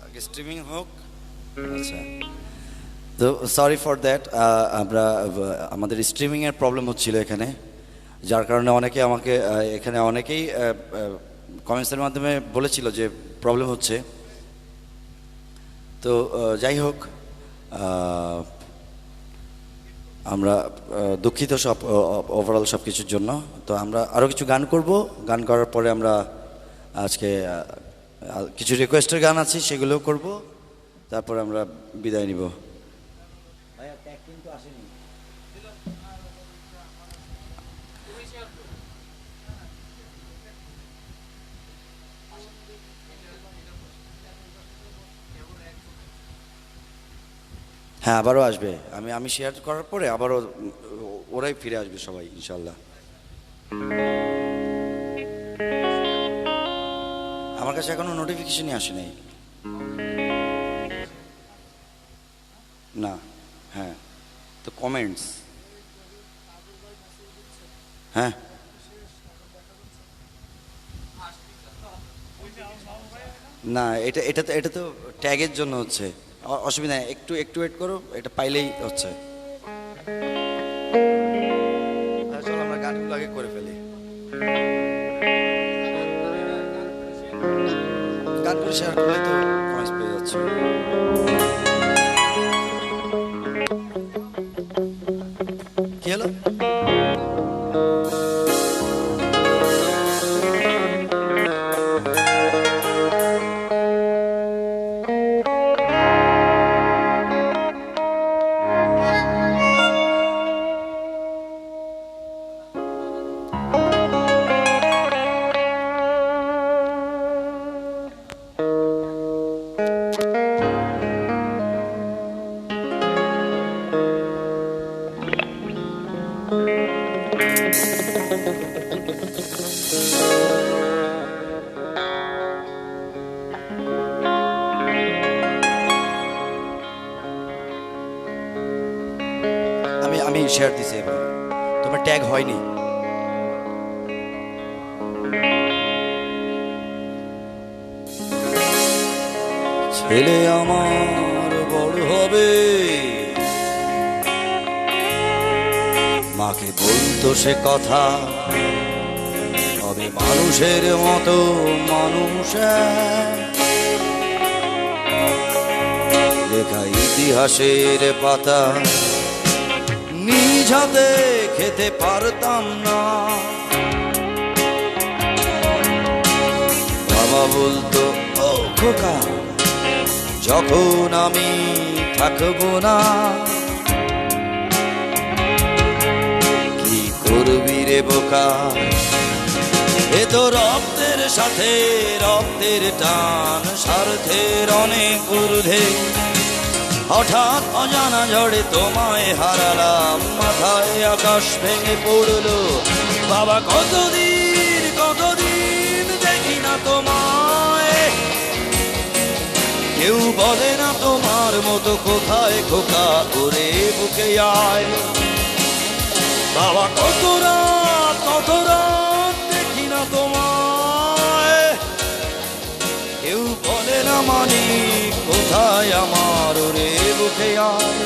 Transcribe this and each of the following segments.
আগে স্ট্রিমিং হোক। আচ্ছা, তো সরি ফর দ্যাট। আমরা আমাদের স্ট্রিমিংয়ের প্রবলেম হচ্ছিল এখানে, যার কারণে অনেকে আমাকে এখানে অনেকেই কমেন্টসের মাধ্যমে বলেছিল যে প্রবলেম হচ্ছে। তো যাই হোক, আমরা দুঃখিত সব ওভারঅল সব কিছুর জন্য। তো আমরা আরও কিছু গান করব, গান করার পরে আমরা আজকে কিছু রিকোয়েস্টের গান আছে সেগুলোও করব, তারপরে আমরা বিদায় নিব। হ্যাঁ, আবারও আসবে। আমি শেয়ার করার পরে আবারও ওরাই ফিরে আসবে সবাই ইনশাল্লাহ। আমার কাছে এখনো নোটিফিকেশনই আসে নাই। না, হ্যাঁ, তো কমেন্টস, হ্যাঁ না, এটা তো ট্যাগের জন্য হচ্ছে। অসুবিধা নেই, একটু একটু ওয়েট করো, এটা পাইলেই হচ্ছে। চলো আমরা গানগুলো আগে করে ফেলি। গানগুলো শেয়ার করলে তো কমেন্টস পেয়ে যাচ্ছে। কি হলো? আমি শেয়ার দিছি, এবার তোমার ট্যাগ হয়নি। ছেলে আমার বড় হবে, মাকে বলতো সে কথা, হবে মানুষের মতো মানুষ। লেখা ইতিহাসের পাতা নিজ হাতে খেতে পারতাম না। বাবা বলতো, ও খোকা, যখন আমি থাকবো না, কি করবি রে বোকা, এ তো রক্তের সাথে রক্তের টান, স্বার্থের অনেক ঊর্ধ্বে। হঠাৎ অজানা ঝড়ে তোমায় হারালাম, মাথায় আকাশ ভেঙে পড়লো। বাবা কতদিন কতদিন দেখি না তোমায়, কেউ বলে না তোমার মতো কোথায় খোকা, করে বুকে আয়। বাবা কত রাত দেখি না তোমায়, কেউ বলে না মানি কোথায় আমার, রে বুকে আয়।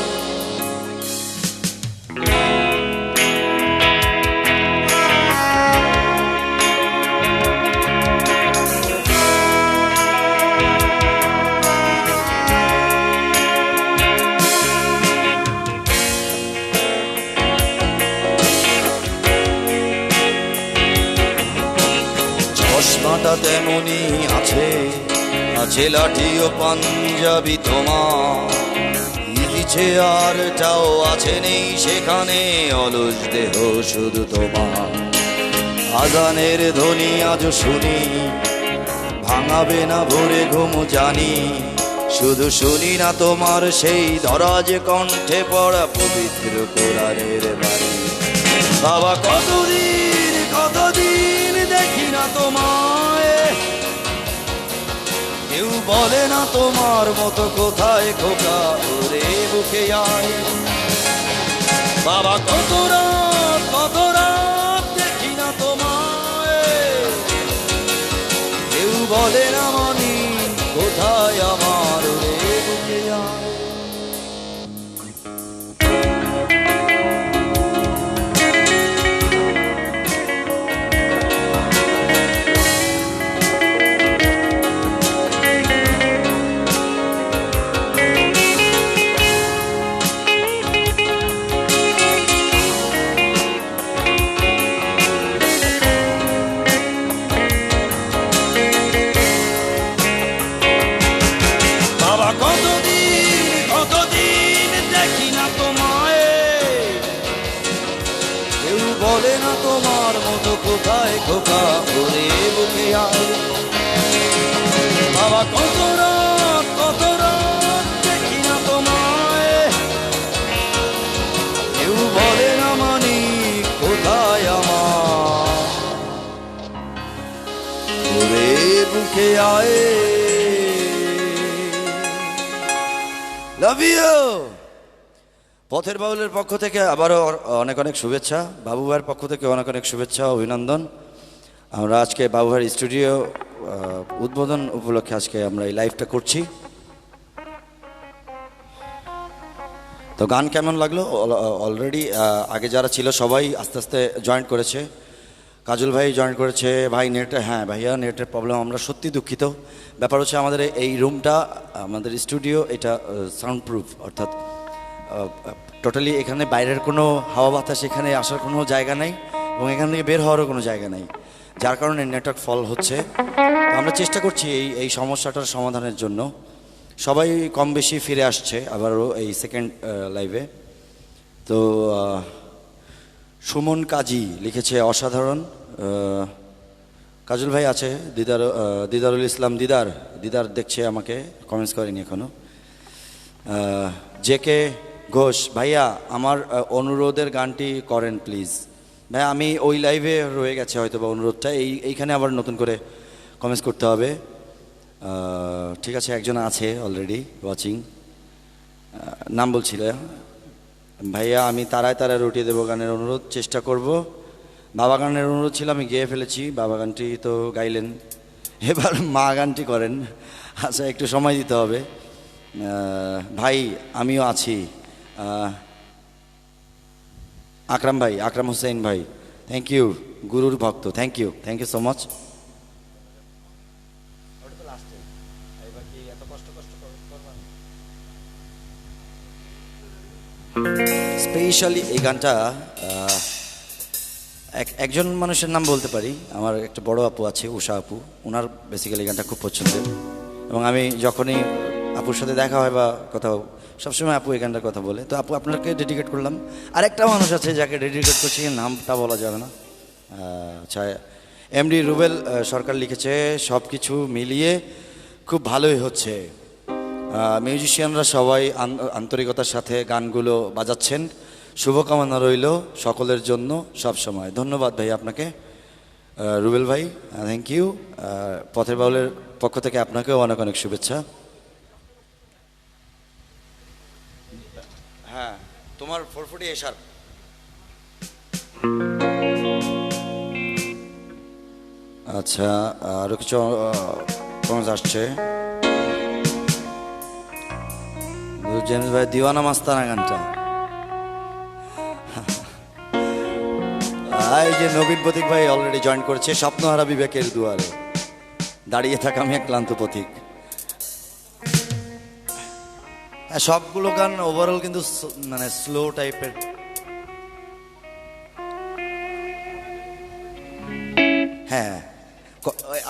চশমাটা তেমনি আছে, আছে লাঠি ও পাঞ্জাবি তোমার, ইচ্ছে আরটাও আছে নেই সেখানে, অলস দেহ শুধু তোমার। আজানের ধ্বনি আজও শুনি, ভাঙাবে না ভোরে ঘুম জানি, শুধু শুনি না তোমার সেই দরাজ কণ্ঠে পড়া পবিত্র কোরআনের বাণী। বাবা কতদিন দেখি না তোমায়, কেউ বলে না তোমার মতো কোথায় খোকা, ওরে বুকে আয়। বাবা কত রাত দেখি না তোমায়, কেউ বলে না মানি ভরে বুকে আয় বাবা কত রাত দেখি না তোমায় কেউ বলে না মানি কোথায় আমার ভরে বুকে আয় লাভ ইউ পথের বাউলের পক্ষ থেকে আবারও অনেক অনেক শুভেচ্ছা বাবু ভাইয়ের পক্ষ থেকে অনেক অনেক শুভেচ্ছা অভিনন্দন আমরা আজকে বাবু ভাইয়ের স্টুডিও উদ্বোধন উপলক্ষে আজকে আমরা এই লাইভটা করছি তো গান কেমন লাগলো অলরেডি আগে যারা ছিল সবাই আস্তে আস্তে জয়েন করেছে কাজল ভাই জয়েন করেছে ভাই নেটে হ্যাঁ ভাইয়া নেটের প্রবলেম আমরা সত্যি দুঃখিত ব্যাপার হচ্ছে আমাদের এই রুমটা আমাদের স্টুডিও এটা সাউন্ড প্রুফ অর্থাৎ টোটালি এখানে বাইরের কোনো হাওয়া বাতাস এখানে আসার কোনো জায়গা নেই এবং এখান থেকে বের হওয়ারও কোনো জায়গা নেই যার কারণে নেটওয়ার্ক ফল হচ্ছে আমরা চেষ্টা করছি এই সমস্যাটার সমাধানের জন্য সবাই কম বেশি ফিরে আসছে আবারও এই সেকেন্ড লাইভে তো সুমন কাজী লিখেছে অসাধারণ কাজল ভাই আছে দিদারুল ইসলাম দিদার দেখছে আমাকে কমেন্টস করেনি এখনো জেকে ঘোষ ভাইয়া আমার অনুরোধের গানটি করেন প্লিজ ভাই আমি ওই লাইভে রয়ে গেছে হয়তো বা অনুরোধটা এইখানে আবার নতুন করে কমেন্টস করতে হবে ঠিক আছে একজন আছে অলরেডি ওয়াচিং নাম বলছিল ভাইয়া আমি তারায় রুটিয়ে দেবো গানের অনুরোধ চেষ্টা করব বাবা গানের অনুরোধ ছিল আমি গেয়ে ফেলেছি বাবা গানটি তো গাইলেন এবার মা গানটি করেন আচ্ছা একটু সময় দিতে হবে ভাই আমিও আছি আকরাম হোসেন ভাই থ্যাংক ইউ গুরুর ভক্ত thank you so much specially এই গানটা একজন মানুষের নাম বলতে পারি আমার একটা বড় আপু আছে উষা আপু ওনার বেসিক্যালি গানটা খুব পছন্দের এবং আমি যখনই আপুর সাথে দেখা হয় বা কোথাও সবসময় আপু এই গানটার কথা বলে তো আপু আপনাকে ডেডিকেট করলাম আরেকটা মানুষ আছে যাকে ডেডিকেট করছি নামটা বলা যাবে না আচ্ছা এমডি রুবেল সরকার লিখেছে সব কিছু মিলিয়ে খুব ভালোই হচ্ছে মিউজিশিয়ানরা সবাই আন্তরিকতার সাথে গানগুলো বাজাচ্ছেন শুভকামনা রইল সকলের জন্য সব সময় ধন্যবাদ ভাই আপনাকে রুবেল ভাই থ্যাংক ইউ পথের বাউলের পক্ষ থেকে আপনাকেও অনেক অনেক শুভেচ্ছা হ্যাঁ তোমার 440 এসার আচ্ছা আরো কিছু কমেন্ট আসছে জেমস ভাই দিওয়ানা মাস্তানা গানটা এই যে নবীন প্রতীক ভাই অলরেডি জয়েন করেছে স্বপ্নহারা বিবেকের দুয়ারে দাঁড়িয়ে থাকা আমি এক ক্লান্ত প্রতীক সবগুলো গান ওভারঅল কিন্তু মানে স্লো টাইপের হ্যাঁ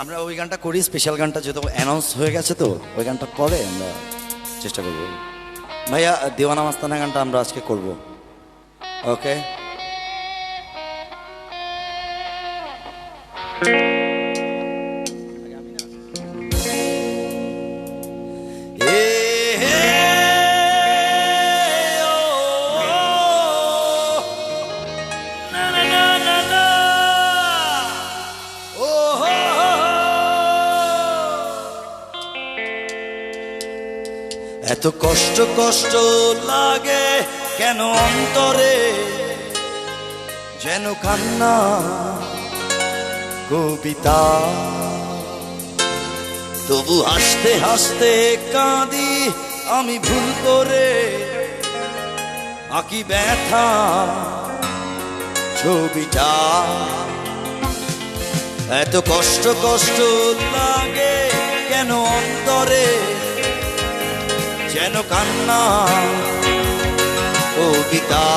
আমরা ওই গানটা করি স্পেশাল গানটা যেহেতু অ্যানাউন্স হয়ে গেছে তো ওই গানটা পরে আমরা চেষ্টা করবো ভাইয়া দিওয়ানা মাস্তানা গানটা আমরা আজকে করব ওকে এত কষ্ট কষ্ট লাগে কেন অন্তরে যেন কান্না কবিতা তবু হাসতে হাসতে কাঁদি আমি ভুল করে আঁকি ব্যথা ছবিটা এত কষ্ট কষ্ট লাগে কেন অন্তরে যেন কান্না কবিতা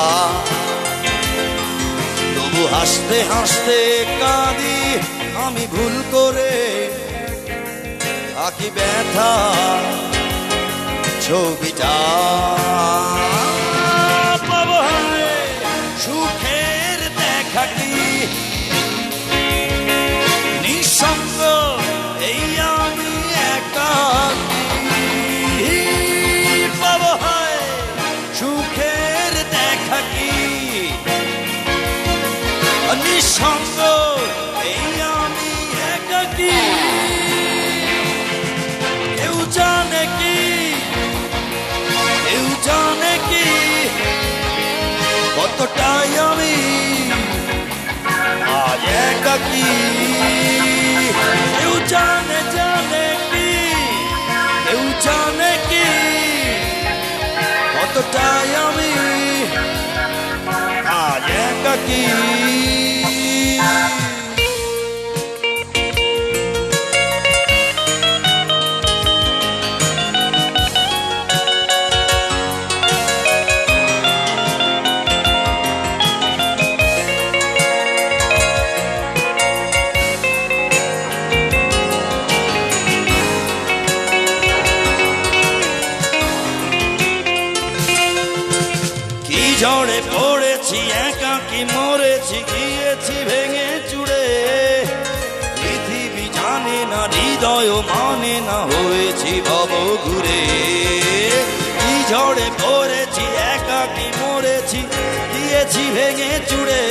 তবু হাসতে হাসতে কাঁদি আমি ভুল করে আঁকি ব্যথা ছবিটা পাবো সুখের দেখা কি কতটাই আমি আজ একাকী। কেউ জানে জানে কি, কেউ জানে কি, কতটাই আমি আজ একাকী। ঝড়ে পড়েছি একাকী মরেছি গিয়েছি ভেঙে চুড়ে। পৃথিবী জানে না হৃদয় মানে না হয়েছি ভব ঘুরে। কি ঝড়ে পড়েছি একাকী মরেছি গিয়েছি ভেঙে চুড়ে।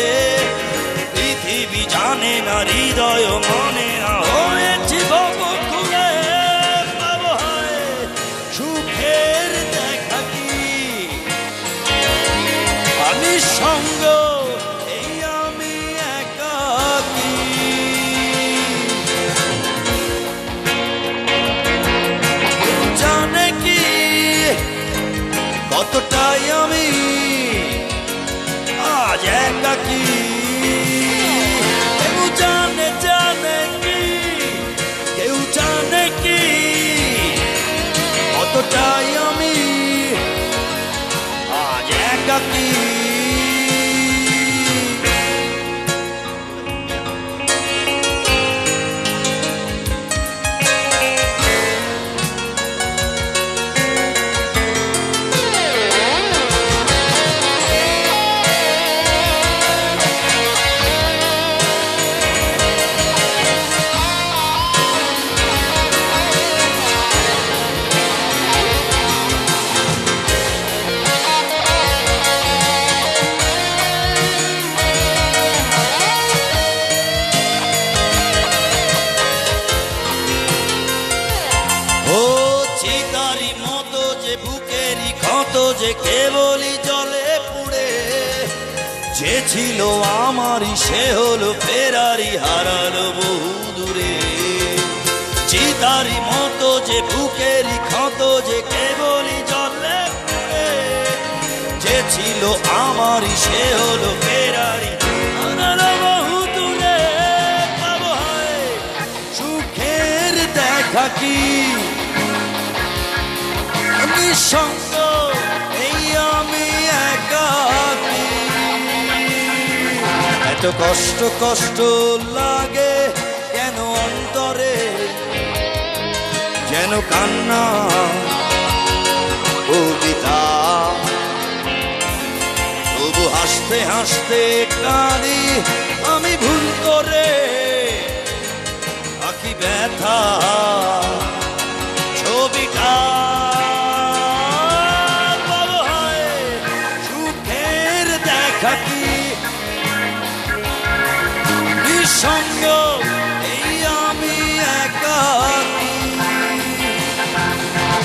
পৃথিবী জানে না হৃদয় মানে না হয়েছি ভব ঘুরে। পাবো হয় সুখের দেখা কি নিঃসঙ্গ এই আমি একাকী। কেউ জানে কি কতটাই আমি আজ একাকী। কেউ জানে জানে কি, কেউ জানে কি, কতটাই আমি আজ একাকী। বুকেরই ক্ষত যে কেবলই জলে পুড়ে। যে ছিল আমারই সে হলো ফেরারি হারালো বহু দূরে। চিতারি মতো যে বুকেরই ক্ষত যে কেবলই জলে পুড়ে। যে ছিল আমারই সে হলো ফেরারি হারালো বহু দূরে। পাবো হয় সুখের দেখা কি নিঃসঙ্গ এই আমি একাকী। এত কষ্ট কষ্ট লাগে কেন অন্তরে, যেন কান্না কবিতা। তবু হাসতে হাসতে কাঁদি আমি ভুল করে। আঁকি ব্যথা ছবিটা। নিঃসঙ্গ এই আমি একাকী।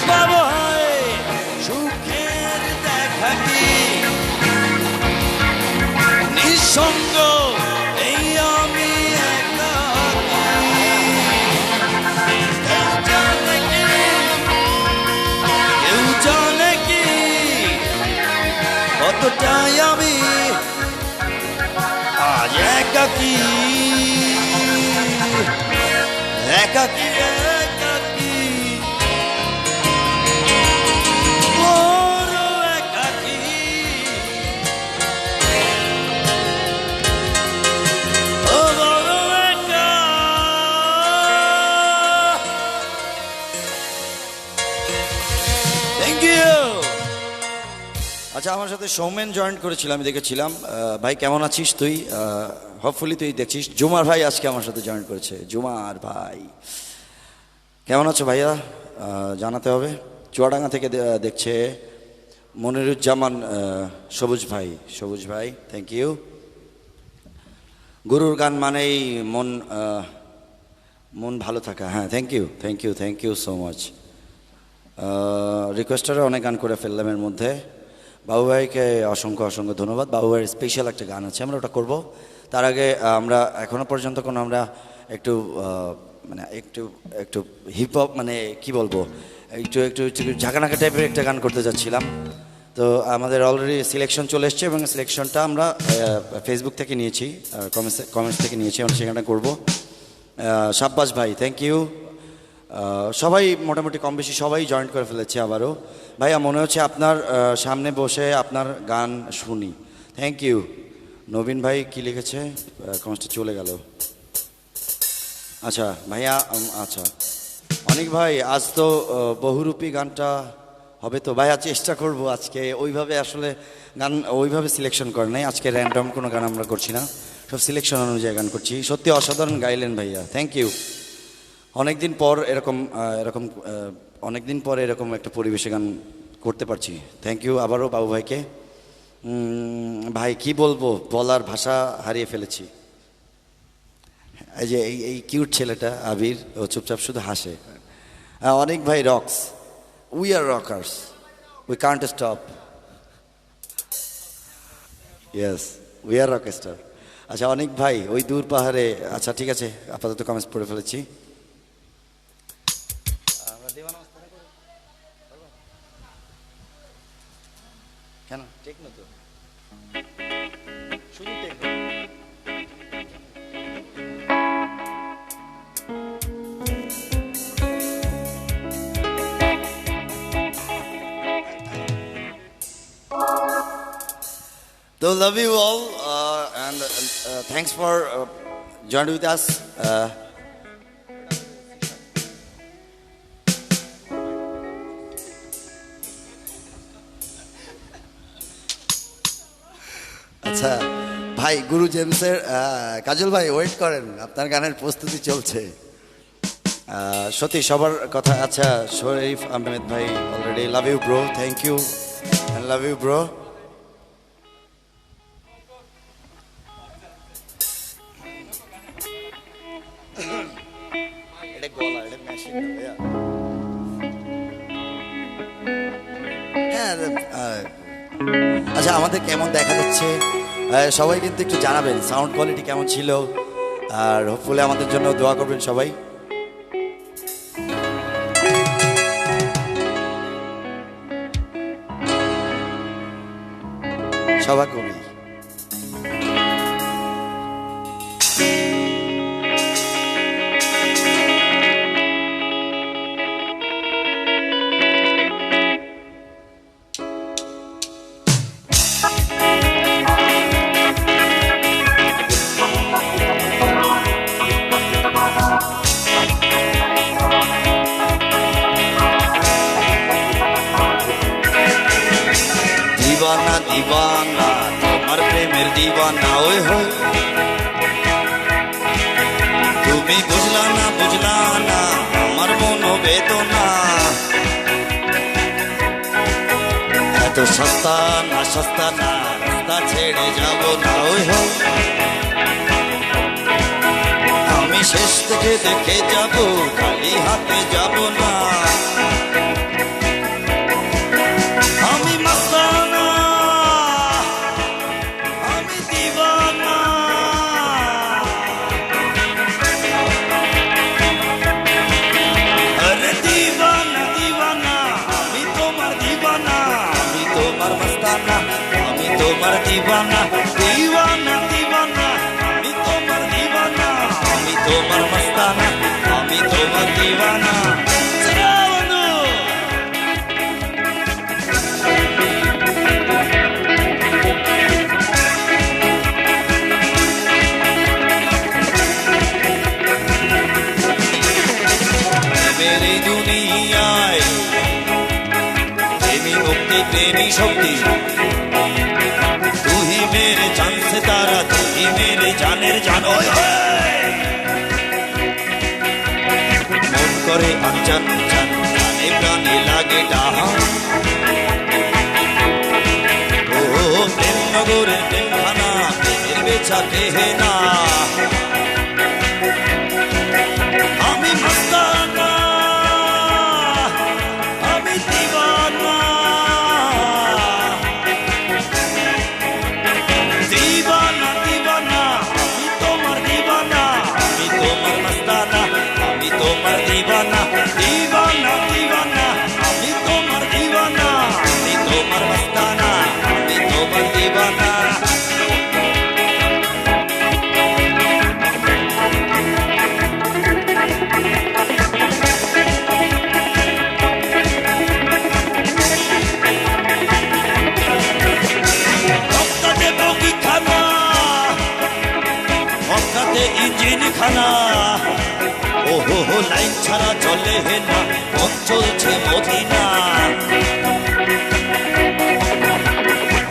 পাবো হয় সুখের দেখা কি নিঃসঙ্গ এই আমি একাকী। কেউ জানে কি, কেউ জানে কি, কতটাই আমি আজ একাকী। একাকী একাকী বড় একাকী। ও বড় একা। Thank you. আচ্ছা, আমার সাথে সৌমেন জয়েন করেছিল, আমি দেখেছিলাম। ভাই কেমন আছিস তুই? হোপফুলি তুই দেখছিস। জুমার ভাই আজকে আমার সাথে জয়েন করেছে। জুমার ভাই কেমন আছো ভাইয়া? জানাতে হবে। চুয়াডাঙ্গা থেকে দেখছে মনিরুজ্জামান সবুজ ভাই। সবুজ ভাই থ্যাংক ইউ। গুরুর গান মানেই মন মন ভালো থাকা। হ্যাঁ thank you thank you thank you so much. রিকোয়েস্টারে অনেক গান করে ফেললাম এর মধ্যে। বাবু ভাইকে অসংখ্য অসংখ্য ধন্যবাদ। বাবু ভাইয়ের স্পেশাল একটা গান আছে, আমরা ওটা করব। তার আগে আমরা এখনো পর্যন্ত কোনো আমরা একটু মানে একটু একটু হিপ হপ মানে কি বলবো, একটু একটু একটু ঝাঁকানাকা টাইপের একটা গান করতে যাচ্ছিলাম। তো আমাদের অলরেডি সিলেকশন চলে এসছে এবং সিলেকশনটা আমরা ফেসবুক থেকে নিয়েছি, কমেন্টস থেকে নিয়েছি, আমরা সেখানে করবো। শাব্বাস ভাই, থ্যাংক ইউ। সবাই মোটামুটি কম বেশি সবাই জয়েন করে ফেলেছে আবারও। ভাইয়া মনে হচ্ছে আপনার সামনে বসে আপনার গান শুনি। Thank you. নবীন ভাই কি লিখেছে, কমেন্টটা চলে গেল। আচ্ছা ভাইয়া, আচ্ছা অনেক ভাই, আজ তো বহুরূপী গানটা হবে তো ভাইয়া, চেষ্টা করব আজকে। ওইভাবে আসলে গান ওইভাবে সিলেকশন করে নাই, আজকে র্যান্ডম কোনো গান আমরা করছি না, সব সিলেকশন অনুযায়ী গান করছি। সত্যি অসাধারণ গাইলেন ভাইয়া, থ্যাংক ইউ। অনেকদিন পর এরকম এরকম অনেকদিন পর এরকম একটা পরিবেশে গান করতে পারছি। থ্যাংক ইউ আবারও বাবু ভাইকে। ভাই কি বলবো, বলার ভাষা হারিয়ে ফেলেছি। এই যে এই কিউট ছেলেটা আবির, ও চুপচাপ শুধু হাসে। অনেক ভাই rocks, we are Rockerz, we can't stop. Yes, we are rock star. আচ্ছা অনেক ভাই ওই দূর পাহাড়ে, আচ্ছা ঠিক আছে, আপাতত কমেন্টস পড়ে ফেলেছি। কেন ঠিক না তো, শুধু take. So love you all and thanks for joining with us. আচ্ছা ভাই, গুরু জেমসের কাজল ভাই ওয়েট করেন, আপনার গানের প্রস্তুতি চলছে। সত্যি সবার কথা। আচ্ছা শরীফ আহমেদ ভাই already, love you bro, thank you and love you bro. আচ্ছা আমাদের কেমন দেখা যাচ্ছে সবাই কিন্তু একটু জানাবেন, সাউন্ড কোয়ালিটি কেমন ছিল, আর হোপফুলি আমাদের জন্য দোয়া করবেন সবাই। সভা কবি দিবানা দিবানা, তোমার প্রেমের দিবানা ওই হই। তুমি বুঝলা না বুঝলা না আমার মনোবেদনা, এত সস্তা না সস্তা না, রাস্তা ছেড়ে যাব না ওই হই। আমি শেষ থেকে দেখে যাব, খালি হাতে যাব না। আমি মস্তানা, আমি দিবানা, আরে দিবানা দিবানা, আমি তোমার দিবানা, আমি তোমার মস্তানা, আমি তোমার দিবানা। দিবানা দিবানা, আমি তোমার দিবানা, আমি তোমার মস্তানা, আমি তোমার দিবানা। मेरी दुनियाय प्रेमी मुक्ति प्रेमी शक्ति, तू ही मेरे जान से तारा, तू ही मेरे जानेर जान। मन करे अनजान जान, जाने प्राणे लागे डाहा। ओ प्रेम नगरे प्रेम खाना, प्रेमेर बेचा केहेना। আমি মস্তানা, আমি দিবানা, দিওয়ানা দিওয়ানা দিওয়ানা আমি তোমার দিওয়ানা আমি তোমার মস্তানা আমি তোমার দিওয়ানা ইঞ্জিন খানা ও হো হো লাইন ছাড়া চলে না মন চলছে মদিনা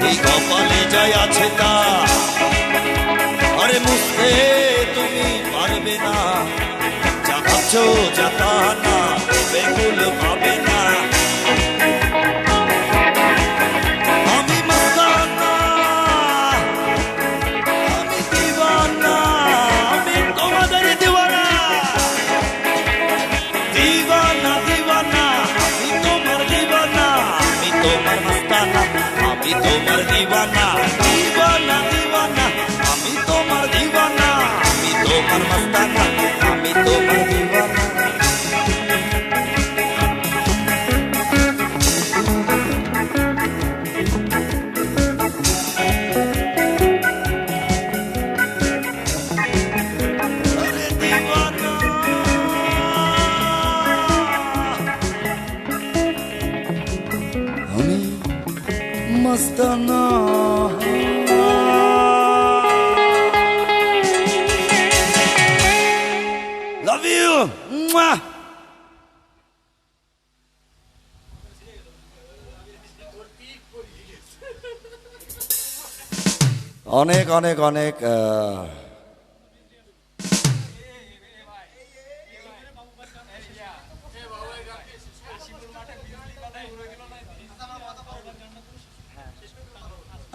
এই কপালে যাই আছে তা আরে মুছতে তুমি পারবে না যা ভাবছো যা তা না বেগুল পাবে না আমি তোমার দিওয়ানা দিওয়ানা দিওয়ানা আমি তোমার দিওয়ানা আমি তোমার মস্তানা আমি তোমার দিওয়ানা আরে দিওয়ানা আমি মস্তানা লাভ ইউ অনেক অনেক অনেক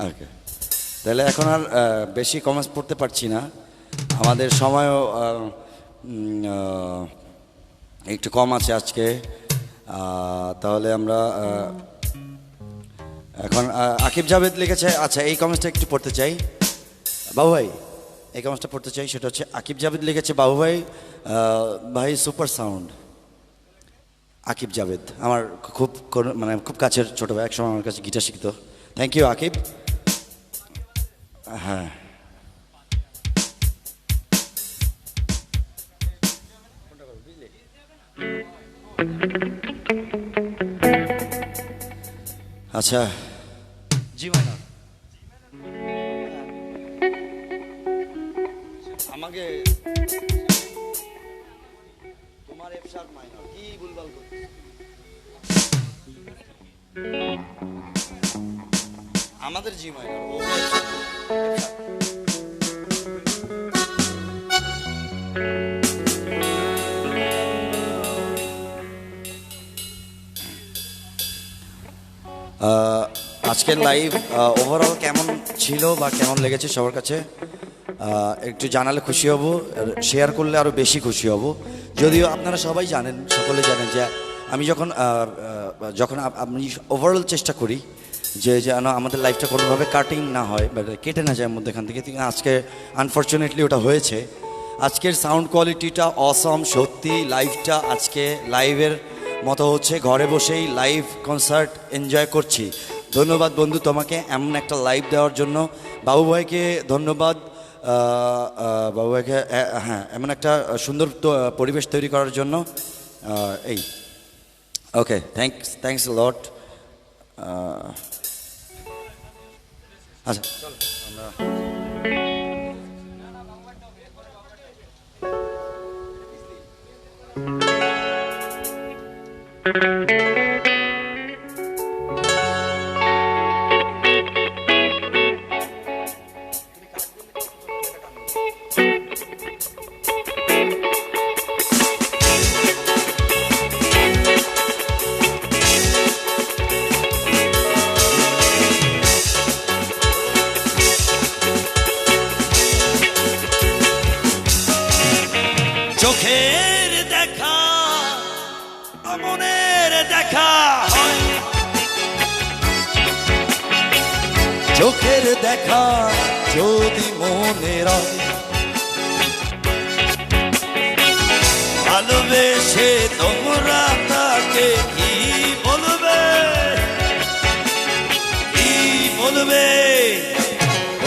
ওকে তাহলে এখন আর বেশি কমেন্টস পড়তে পারছি না আমাদের সময়ও একটু কম আছে আজকে তাহলে আমরা এখন আকিব জাভেদ লিখেছে আচ্ছা এই কমেন্টসটা একটু পড়তে চাই বাবু ভাই এই কমেন্টসটা পড়তে চাই সেটা হচ্ছে আকিব জাভেদ লিখেছে বাবু ভাই ভাই সুপার সাউন্ড আকিব জাভেদ আমার খুব মানে খুব কাছের ছোটো ভাই একসময় আমার কাছে গিটার শিখতো থ্যাংক ইউ আকিব হ্যাঁ আচ্ছা জি মাইনর আমাকে তোমার এফ শার্প মাইনর কি ভুলভাল করছিস আমাদের জি মাইনর আজকের লাইভ ওভারঅল কেমন ছিল বা কেমন লেগেছে সবার কাছে একটু জানালে খুশি হব শেয়ার করলে আরও বেশি খুশি হব যদিও আপনারা সবাই জানেন সকলে জানেন যে আমি যখন আমি ওভারঅল চেষ্টা করি যে যেন আমাদের লাইফটা কোনোভাবে কাটিং না হয় বা কেটে না যায় মধ্যেখান থেকে আজকে আনফর্চুনেটলি ওটা হয়েছে আজকের সাউন্ড কোয়ালিটিটা অসম সত্যি লাইভটা আজকে লাইভের মতো হচ্ছে ঘরে বসেই লাইভ কনসার্ট এনজয় করছি ধন্যবাদ বন্ধু তোমাকে এমন একটা লাইভ দেওয়ার জন্য বাবু ভাইকে ধন্যবাদ বাবু ভাইকে হ্যাঁ এমন একটা সুন্দর পরিবেশ তৈরি করার জন্য এই ওকে থ্যাংকস লট আচ্ছা চলো আমরা চোখের দেখা মনের দেখা চোখের দেখা যদি মনের ভালোবেসে আমাকে কি বলবে, কি বলবে?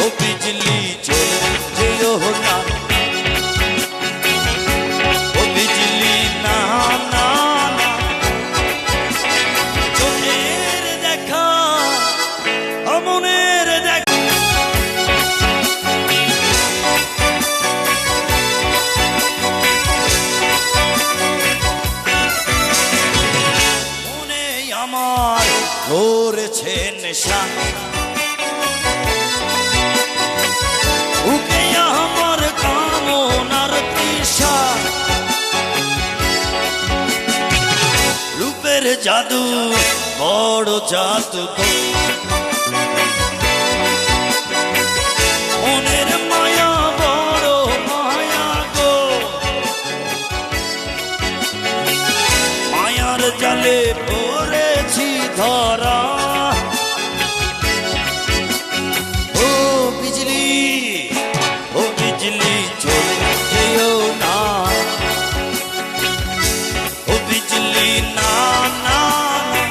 ও বিজলি চলে যেও না, ও বিজলি না না না, চোখের দেখা মনের দেখা। মনে আমার ধরেছে নেশা, বুকে আমার কামনার তৃষা, রূপের জাদু বড় জাদু গো, মনের মায়া বড় মায়া গো, মায়ার জালে পড়েছি ধরা। ও বিজলি, ও বিজলি চলে যেও না, ও বিজলি না না না।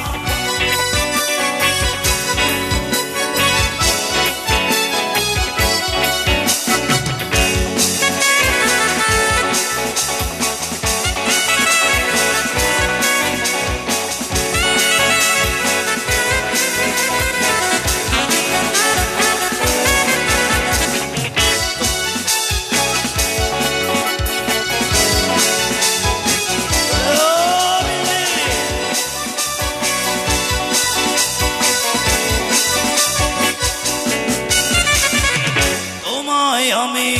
তোমায় আমি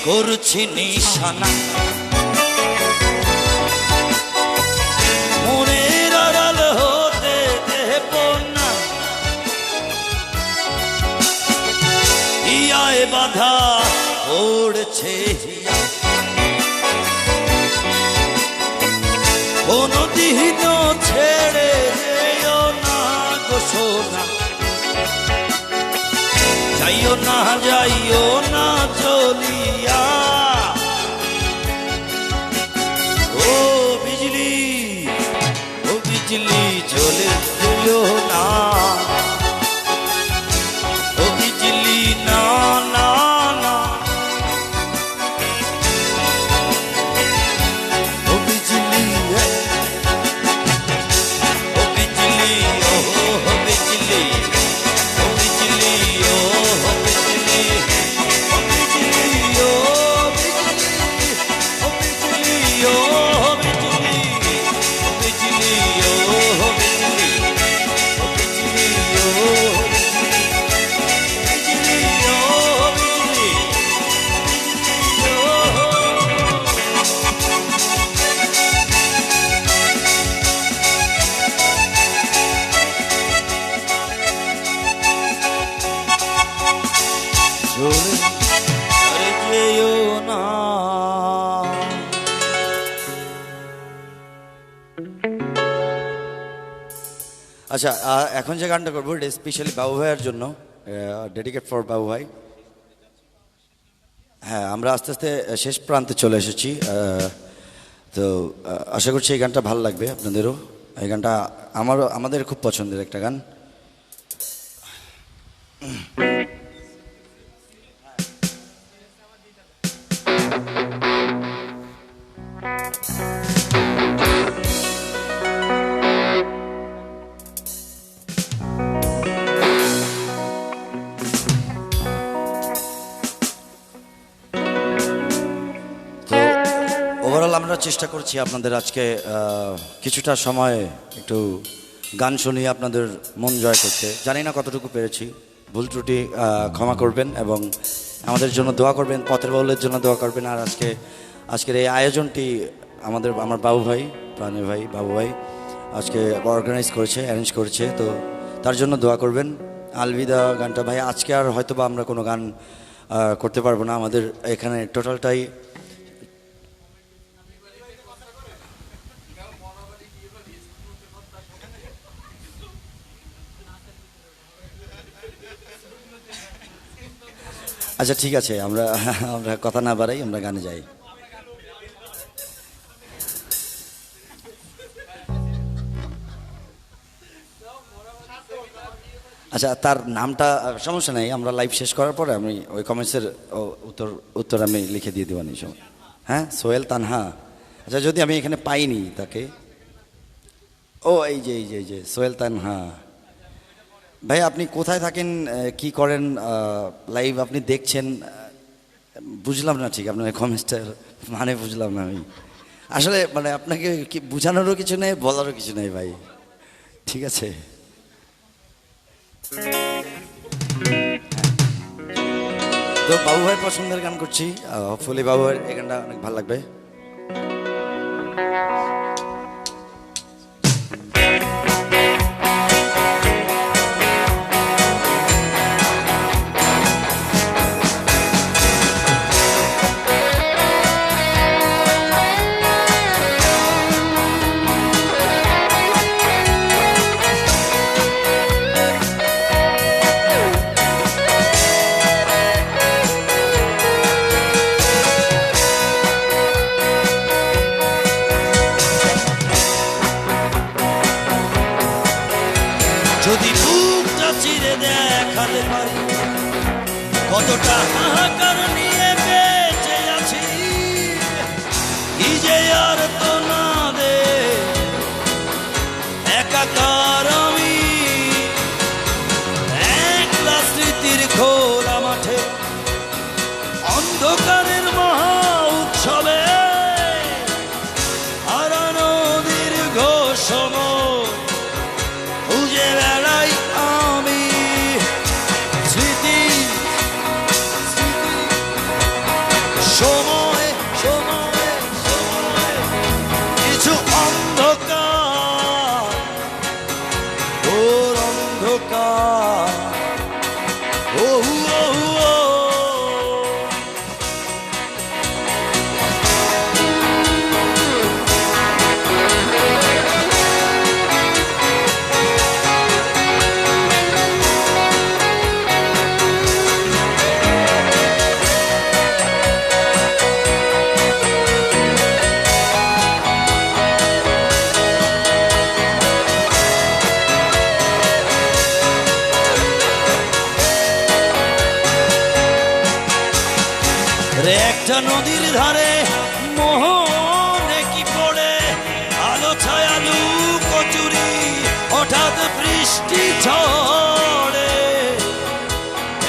করছি নিশানা, মনের আড়াল হতে দেব না, হিয়ায় বাধা পড়ছে হিয়া, কোনদিন ছেড়ে যেও না গো সোনা, যাইও না যাইও না চলিয়া। ও বিজলি, ও বিজলি চলে যেও না, ও বিজলি না না না, ও বিজলি, ও বিজলি, ও বিজলি, ও বিজলি, ও বিজলি, ও বিজলি, ও বিজলি, ও বিজলি, ও বিজলি, ও বিজলি, ও বিজলি, ও বিজলি, ও বিজলি, চলে যেও না। আচ্ছা, এখন যে গানটা করবো এটা স্পেশালি বাবু ভাইয়ের জন্য, ডেডিকেট ফর বাবু ভাই। হ্যাঁ, আমরা আস্তে আস্তে শেষ প্রান্তে চলে এসেছি, তো আশা করছি এই গানটা ভালো লাগবে আপনাদেরও। এই গানটা আমাদের খুব পছন্দের একটা গান। ওভারঅল আমরা চেষ্টা করছি আপনাদের আজকে কিছুটা সময় একটু গান শুনিয়ে আপনাদের মন জয় করতে। জানি না কতটুকু পেরেছি, ভুল ত্রুটি ক্ষমা করবেন এবং আমাদের জন্য দোয়া করবেন, পথের বাউলের জন্য দোয়া করবেন। আর আজকের এই আয়োজনটি আমার বাবু ভাই, প্রাণের ভাই বাবু ভাই আজকে অর্গানাইজ করেছে, অ্যারেঞ্জ করেছে, তো তার জন্য দোয়া করবেন। আলবিদা গানটা ভাই আজকে আর হয়তো বা আমরা কোনো গান করতে পারবো না, আমাদের এখানে টোটালটাই আচ্ছা ঠিক আছে, আমরা কথা না বাড়াই, আমরা গানে যাই। আচ্ছা, তার নামটা সমস্যা নেই, আমরা লাইভ শেষ করার পরে আমি ওই কমেন্টসের উত্তর উত্তর আমি লিখে দিয়ে দেবো নিশ্চয়। হ্যাঁ, সোহেল তানহা। আচ্ছা, যদি আমি এখানে পাইনি তাকে, ও এই যে সোহেল তানহা ভাই, আপনি কোথায় থাকেন, কি করেন, লাইভ আপনি দেখছেন? বুঝলাম না ঠিক আপনার কমেন্টসটা, মানে বুঝলাম না আমি আসলে, মানে আপনাকে কি বোঝানোরও কিছু নেই, বলারও কিছু নেই ভাই, ঠিক আছে? তো বাবু ভাইয়ের পছন্দের গান করছি, হোপফুলি বাবু ভাইয়ের এই গানটা অনেক ভালো লাগবে। যদি বুকটা চিরে দেখাতে পারি কতটা হাহাকার নিয়ে বেঁচে আছি, কি যে আর তো না দে একাকার আমি, একলা স্মৃতির খোলা মাঠে অন্ধকারের মহা উৎসবে হারানো দীর্ঘ সময় খুঁজে বেড়াই আমি স্মৃতি, সময় সময় সময় কিছু অন্ধকার, ওর অন্ধকার, ও ও ও একটা নদীর ধারে মোহনে কি পড়ে আলো ছায়ালু কচুরি, হঠাৎ বৃষ্টি ঝড়ে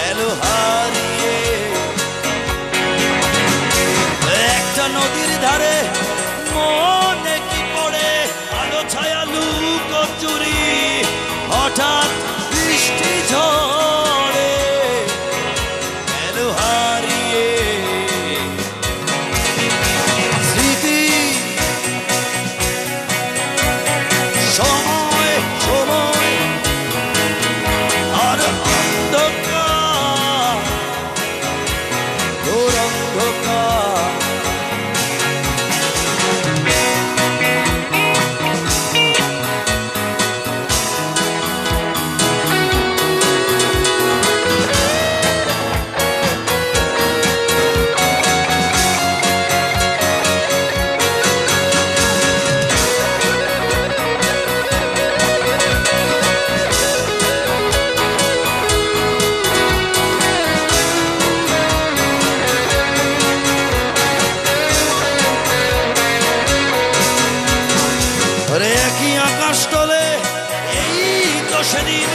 এলো হারিয়ে। একটা নদীর ধারে মোহনে কি পড়ে আলো ছায়ালু কচুরি, হঠাৎ বৃষ্টি ঝড়ে এলো হারিয়ে। সময় সময় আর অন্ধকার, ঘোর অন্ধকার, একই আকাশ তলে এই তো সেদিন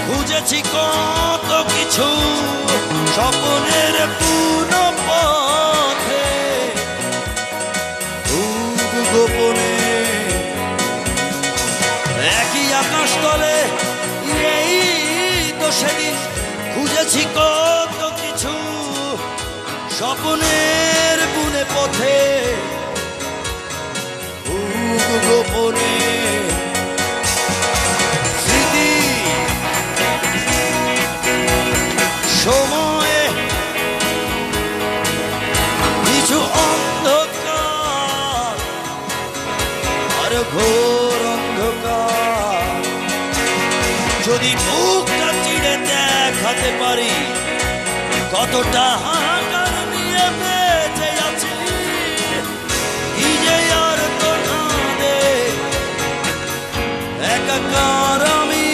খুঁজেছি কত কিছু স্বপ্নের পূর্ণ পথে, খুব গোপনে। একই আকাশ তলে এই তো সেদিন খুঁজেছি কত কিছু স্বপ্নের বুনে পথে, গোপনে। স্মৃতি সময়ে কিছু অন্ধকার আর ঘোর অন্ধকার, যদি মুখটা চিড়ে দেখাতে পারি কতটা হাহাকার নিয়ে বেঁচে আছি, কি যে আর তো না দে একাকার আমি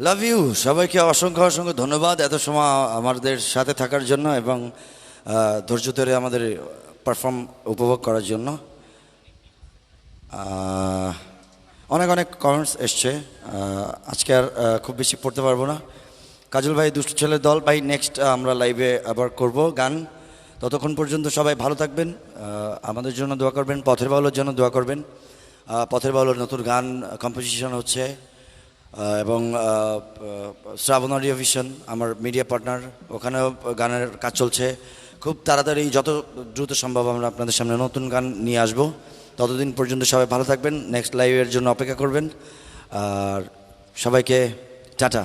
লাভ ইউ, সবাইকে অসংখ্য অসংখ্য ধন্যবাদ এত সময় আমাদের সাথে থাকার জন্য এবং ধৈর্য ধরে আমাদের পারফর্ম উপভোগ করার জন্য। অনেক অনেক কমেন্টস এসছে, আজকে আর খুব বেশি পড়তে পারবো না। কাজল ভাই, দুষ্টু ছেলের দল ভাই, নেক্সট আমরা লাইভে আবার করব গান। ততক্ষণ পর্যন্ত সবাই ভালো থাকবেন, আমাদের জন্য দোয়া করবেন, পথের বাউলের জন্য দোয়া করবেন। পথের বাউলের নতুন গান কম্পোজিশন হচ্ছে এবং শ্রাবণ অডিও ভিশন আমার মিডিয়া পার্টনার, ওখানেও গানের কাজ চলছে। খুব তাড়াতাড়ি যত দ্রুত সম্ভব আমরা আপনাদের সামনে নতুন গান নিয়ে আসব। ততদিন পর্যন্ত সবাই ভালো থাকবেন, নেক্সট লাইভের জন্য অপেক্ষা করবেন। আর সবাইকে টাটা।